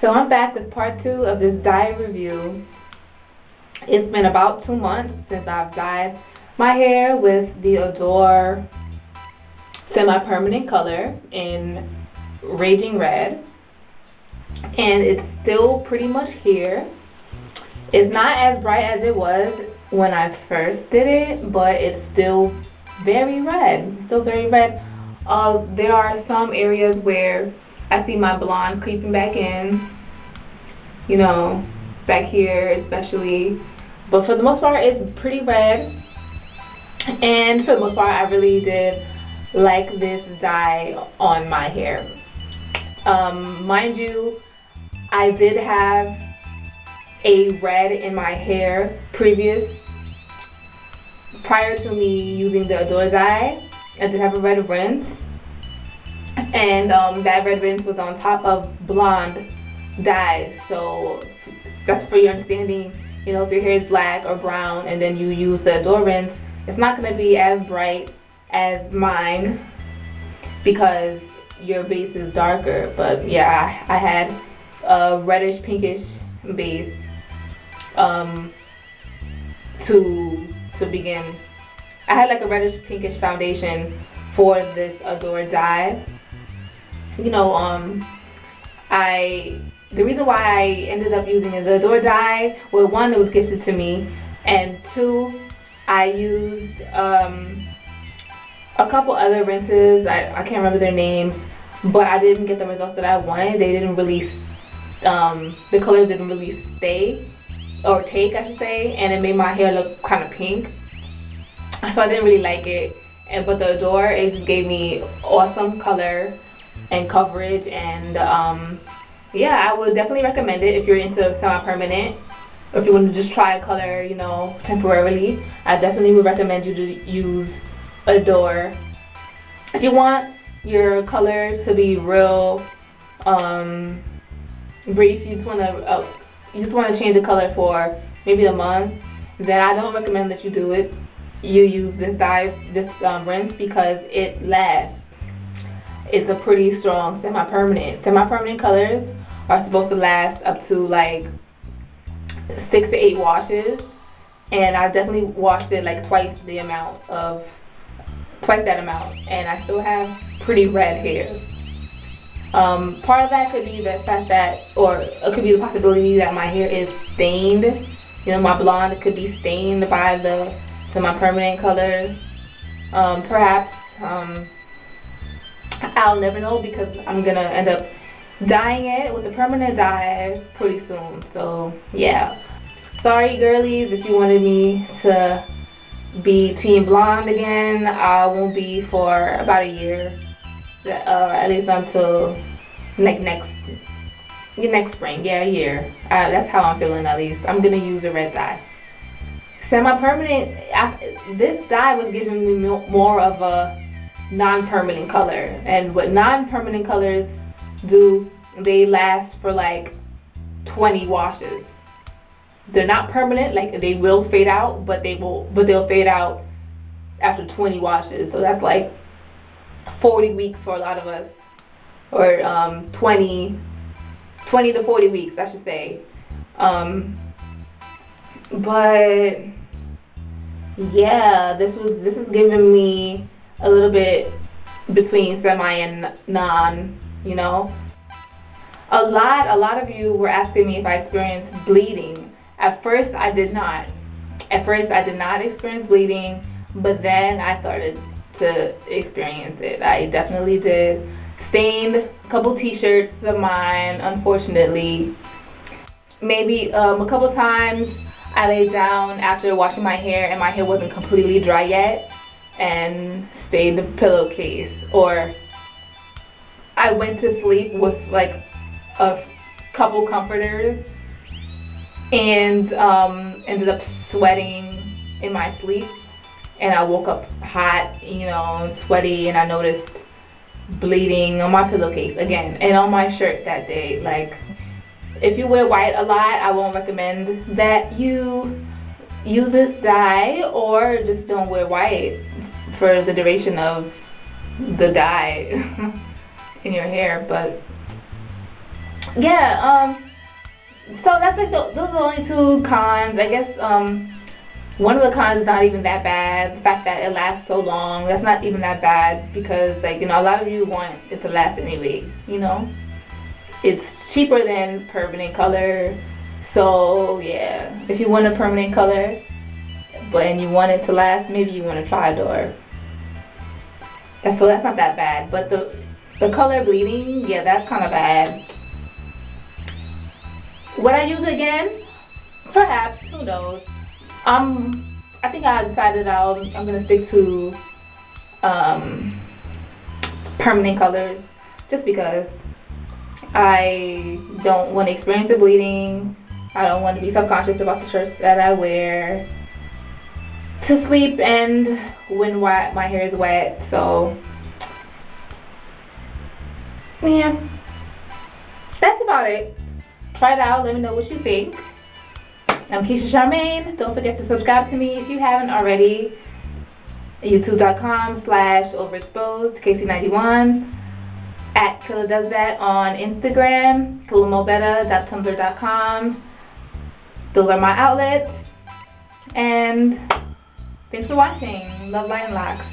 So I'm back with part 2 of this dye review. It's been about 2 months since I've dyed my hair with the Adore semi-permanent color in Raging Red. And it's still pretty much here. It's not as bright as it was when I first did it, but it's still very red. Still very red. There are some areas where I see my blonde creeping back in, you know, back here especially. But for the most part, it's pretty red. And for the most part, I really did like this dye on my hair. Mind you, I did have a red in my hair prior to me using the Adore dye. I did have a red rinse, and that red rinse was on top of blonde dye. So that's for your understanding. You know, if your hair is black or brown and then you use the Adore rinse, it's not going to be as bright as mine because your base is darker. But yeah, I had a reddish pinkish base to begin. I had like a reddish pinkish foundation for this Adore dye. You know, the reason why I ended up using the Adore dye, well, one, it was gifted to me, and two, I used a couple other rinses. I can't remember their names, but I didn't get the results that I wanted. They didn't really, the colors didn't really stay, or take, I should say, and it made my hair look kind of pink. So I didn't really like it. But the Adore, it just gave me awesome color and coverage, and yeah, I would definitely recommend it if you're into semi-permanent. Or if you want to just try a color, you know, temporarily, I definitely would recommend you to use Adore. If you want your color to be real brief, you just want to change the color for maybe a month, then I don't recommend that you do it. You use this dye, this rinse, because it lasts. It's a pretty strong semi-permanent. Semi-permanent colors are supposed to last up to like 6 to 8 washes, and I definitely washed it like twice that amount, and I still have pretty red hair. Part of that could be the fact that, or it could be the possibility that my hair is stained. You know, my blonde, it could be stained by the semi-permanent colors. Perhaps, I'll never know, because I'm gonna end up dyeing it with the permanent dye pretty soon. So yeah, sorry girlies if you wanted me to be team blonde again. I won't be for about a year, at least until like next spring. Yeah, a year. That's how I'm feeling. At least I'm gonna use the red dye. Semi-permanent, this dye was giving me more of a non-permanent color, and what non-permanent colors do, they last for like 20 washes. They're not permanent, like they will fade out, but they'll fade out after 20 washes. So that's like 40 weeks for a lot of us, or 20 to 40 weeks, I should say. But yeah, this is giving me a little bit between semi and non, you know. A lot of you were asking me if I experienced bleeding. At first I did not. Experience bleeding, but then I started to experience it. I definitely did. Stained a couple t-shirts of mine, unfortunately. Maybe a couple times I laid down after washing my hair and my hair wasn't completely dry yet and stayed in the pillowcase, or I went to sleep with like a couple comforters and ended up sweating in my sleep, and I woke up hot, you know, sweaty, and I noticed bleeding on my pillowcase again and on my shirt that day. Like, if you wear white a lot, I won't recommend that you use this dye, or just don't wear white for the duration of the dye in your hair. But Yeah, so that's like those are the only two cons. I guess one of the cons is not even that bad. The fact that it lasts so long, that's not even that bad because like, you know, a lot of you want it to last anyway, you know. It's cheaper than permanent color. So yeah, if you want a permanent color and you want it to last, maybe you want to try a door. So that's not that bad. But the color bleeding, yeah, that's kind of bad. Would I use it again? Perhaps. Who knows? I think I decided I'm gonna stick to permanent colors just because I don't want to experience the bleeding. I don't want to be subconscious about the shirts that I wear to sleep and when my hair is wet. So yeah, that's about it. Try it out. Let me know what you think. I'm Keisha Charmaine. Don't forget to subscribe to me if you haven't already. YouTube.com/overexposed KC91. At Killa Does That on Instagram. KillaMoBetta.tumblr.com. Those are my outlets. And thanks for watching. Love, light, and locks.